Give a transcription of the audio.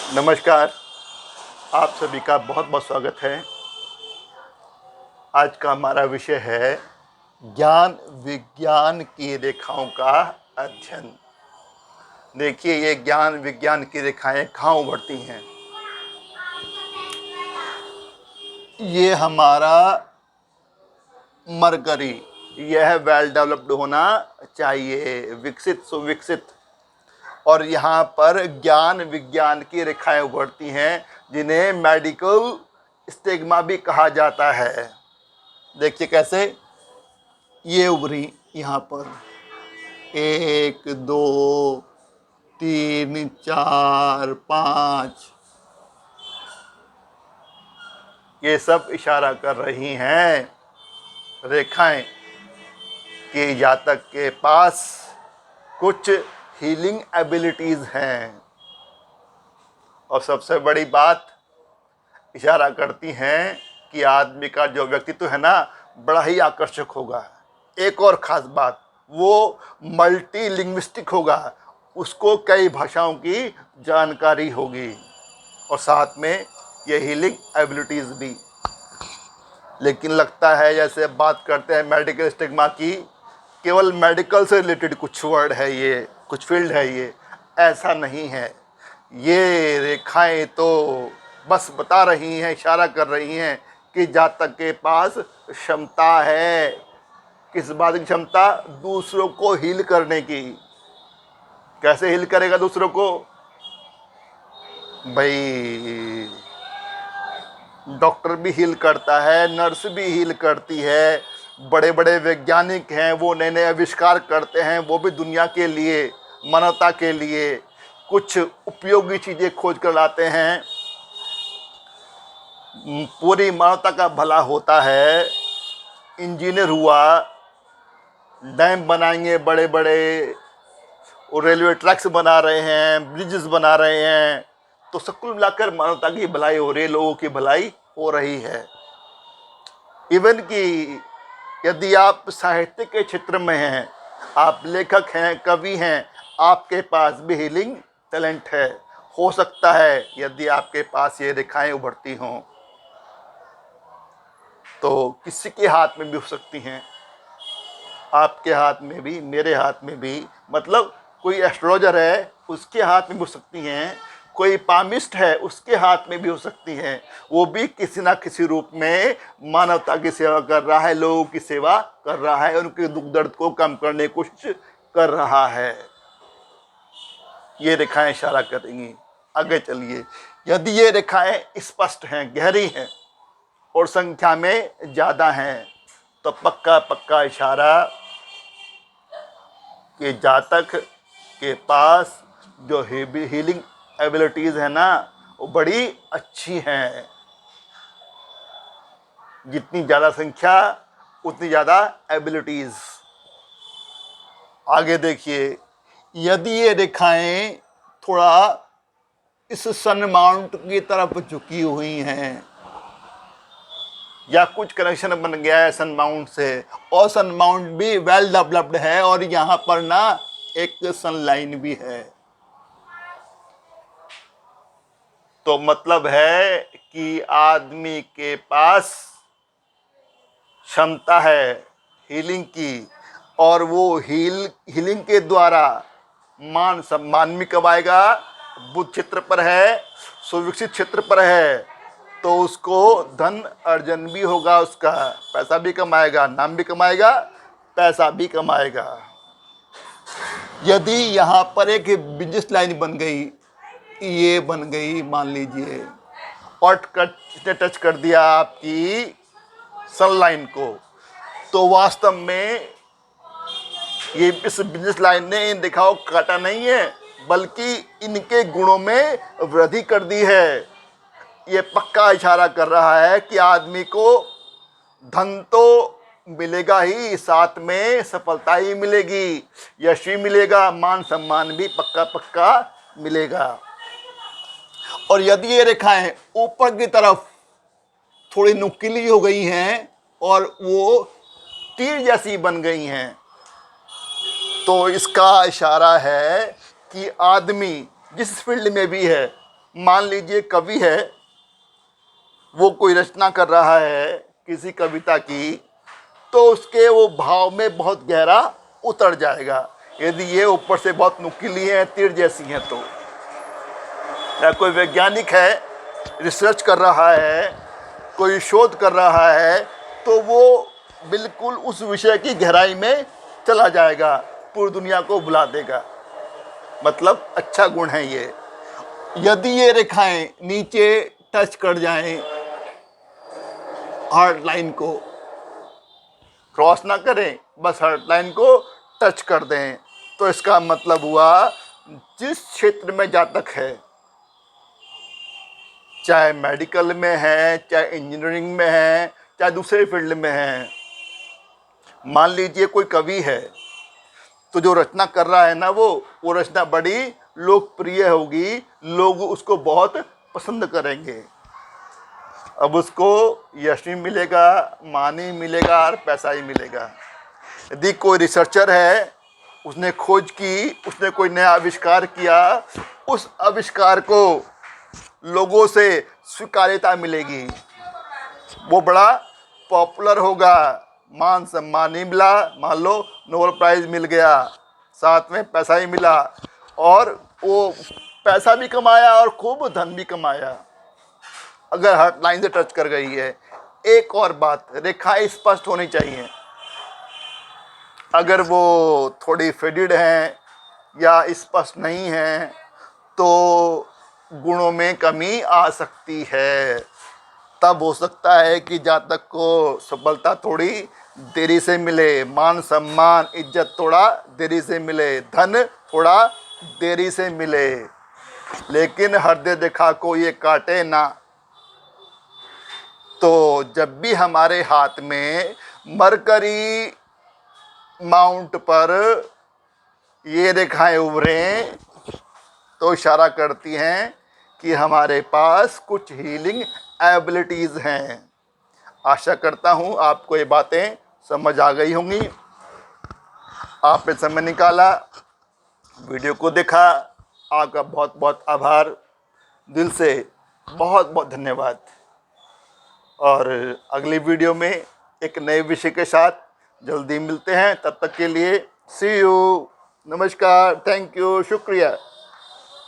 नमस्कार। आप सभी का बहुत बहुत स्वागत है। आज का हमारा विषय है ज्ञान विज्ञान की रेखाओं का अध्ययन। देखिए, ये ज्ञान विज्ञान की रेखाएं कहाँ उभरती हैं। ये हमारा मरकरी, यह वेल डेवलप्ड होना चाहिए, विकसित सुविकसित। और यहाँ पर ज्ञान विज्ञान की रेखाएं उभरती हैं, जिन्हें मेडिकल स्टिग्मा भी कहा जाता है। देखिए कैसे ये उभरी, यहाँ पर 1 2 3 4 5, ये सब इशारा कर रही हैं रेखाएं कि जातक के पास कुछ हीलिंग एबिलिटीज हैं। और सबसे बड़ी बात, इशारा करती हैं कि आदमी का जो व्यक्तित्व है ना, बड़ा ही आकर्षक होगा। एक और ख़ास बात, वो मल्टी लिंग्विस्टिक होगा, उसको कई भाषाओं की जानकारी होगी, और साथ में ये हीलिंग एबिलिटीज़ भी। लेकिन लगता है जैसे बात करते हैं मेडिकल स्टिग्मा की, केवल मेडिकल से रिलेटेड कुछ वर्ड है ये, कुछ फील्ड है ये। ऐसा नहीं है। ये रेखाएं तो बस बता रही हैं, इशारा कर रही हैं कि जातक के पास क्षमता है। किस बात की क्षमता? दूसरों को हील करने की। कैसे हील करेगा दूसरों को? भाई, डॉक्टर भी हील करता है, नर्स भी हील करती है, बड़े बड़े वैज्ञानिक हैं, वो नए नए आविष्कार करते हैं, वो भी दुनिया के लिए, मानवता के लिए कुछ उपयोगी चीज़ें खोज कर लाते हैं। पूरी मानवता का भला होता है। इंजीनियर हुआ, डैम बनाएंगे बड़े बड़े, और रेलवे ट्रैक्स बना रहे हैं, ब्रिजेस बना रहे हैं, तो सब कुल मिलाकर मानवता की भलाई हो रही है, लोगों की भलाई हो रही है। इवन कि यदि आप साहित्य के क्षेत्र में हैं, आप लेखक हैं, कवि हैं, आपके पास भी हीलिंग टैलेंट है। हो सकता है यदि आपके पास ये रेखाएं उभरती हों, तो किसी के हाथ में भी हो सकती हैं, आपके हाथ में भी, मेरे हाथ में भी। मतलब कोई एस्ट्रोलॉजर है, उसके हाथ में भी हो सकती हैं, कोई पामिस्ट है, उसके हाथ में भी हो सकती हैं। वो भी किसी ना किसी रूप में मानवता की सेवा कर रहा है, लोगों की सेवा कर रहा है, उनके दुख दर्द को कम करने की कोशिश कर रहा है। ये रेखाएं इशारा करेंगी। आगे चलिए, यदि ये रेखाएं स्पष्ट हैं, गहरी हैं और संख्या में ज़्यादा हैं, तो पक्का पक्का इशारा कि जातक के पास जो हीलिंग एबिलिटीज़ है ना, वो बड़ी अच्छी हैं। जितनी ज़्यादा संख्या, उतनी ज़्यादा एबिलिटीज़। आगे देखिए, यदि ये रेखाएं थोड़ा इस सन माउंट की तरफ झुकी हुई हैं, या कुछ कनेक्शन बन गया है सन माउंट से, और सन माउंट भी वेल डेवलप्ड है, और यहाँ पर ना एक सन लाइन भी है, तो मतलब है कि आदमी के पास क्षमता है हीलिंग की, और वो हीलिंग के द्वारा मान सम्मान भी कमाएगा। बुध क्षेत्र पर है, सुविकसित क्षेत्र पर है, तो उसको धन अर्जन भी होगा, उसका पैसा भी कमाएगा, नाम भी कमाएगा, पैसा भी कमाएगा। यदि यहाँ पर एक बिजनेस लाइन बन गई, ये बन गई मान लीजिए, और टच कर दिया आपकी सन लाइन को, तो वास्तव में ये इस बिजनेस लाइन ने इन रेखाओं को काटा नहीं है, बल्कि इनके गुणों में वृद्धि कर दी है। ये पक्का इशारा कर रहा है कि आदमी को धन तो मिलेगा ही, साथ में सफलता ही मिलेगी, यश भी मिलेगा, मान सम्मान भी पक्का पक्का मिलेगा। और यदि ये रेखाएं ऊपर की तरफ थोड़ी नुकीली हो गई हैं और वो तीर जैसी बन गई हैं, तो इसका इशारा है कि आदमी जिस फील्ड में भी है, मान लीजिए कवि है, वो कोई रचना कर रहा है किसी कविता की, तो उसके वो भाव में बहुत गहरा उतर जाएगा। यदि ये ऊपर से बहुत नुकीली है, तीर जैसी हैं तो, या कोई वैज्ञानिक है, रिसर्च कर रहा है, कोई शोध कर रहा है, तो वो बिल्कुल उस विषय की गहराई में चला जाएगा, पूरी दुनिया को भुला देगा। मतलब अच्छा गुण है ये। यदि ये रेखाएं नीचे टच कर जाएं, हार्ड लाइन को क्रॉस ना करें, बस हार्ड लाइन को टच कर दें, तो इसका मतलब हुआ जिस क्षेत्र में जातक है, चाहे मेडिकल में है, चाहे इंजीनियरिंग में है, चाहे दूसरे फील्ड में है, मान लीजिए कोई कवि है, तो जो रचना कर रहा है ना, वो रचना बड़ी लोकप्रिय होगी, लोग उसको बहुत पसंद करेंगे। अब उसको यश भी मिलेगा, मान ही मिलेगा और पैसा ही मिलेगा। यदि कोई रिसर्चर है, उसने खोज की, उसने कोई नया आविष्कार किया, उस आविष्कार को लोगों से स्वीकार्यता मिलेगी, वो बड़ा पॉपुलर होगा, मान सम्मान ही मिला, मान लो नोबेल प्राइज़ मिल गया, साथ में पैसा ही मिला, और वो पैसा भी कमाया और खूब धन भी कमाया, अगर हर लाइन से टच कर गई है। एक और बात, रेखाएं स्पष्ट होनी चाहिए। अगर वो थोड़ी फेडेड हैं या स्पष्ट नहीं हैं, तो गुणों में कमी आ सकती है। तब हो सकता है कि जातक को सफलता थोड़ी देरी से मिले, मान सम्मान इज्जत थोड़ा देरी से मिले, धन थोड़ा देरी से मिले, लेकिन हृदय रेखा को ये काटे ना। तो जब भी हमारे हाथ में मरकरी माउंट पर ये रेखाएं उभरें, तो इशारा करती हैं कि हमारे पास कुछ हीलिंग एबिलिटीज़ हैं। आशा करता हूँ आपको ये बातें समझ आ गई होंगी। आपने समय निकाला, वीडियो को देखा, आपका बहुत बहुत आभार, दिल से बहुत बहुत धन्यवाद। और अगली वीडियो में एक नए विषय के साथ जल्दी मिलते हैं। तब तक के लिए सी यू, नमस्कार, थैंक यू, शुक्रिया।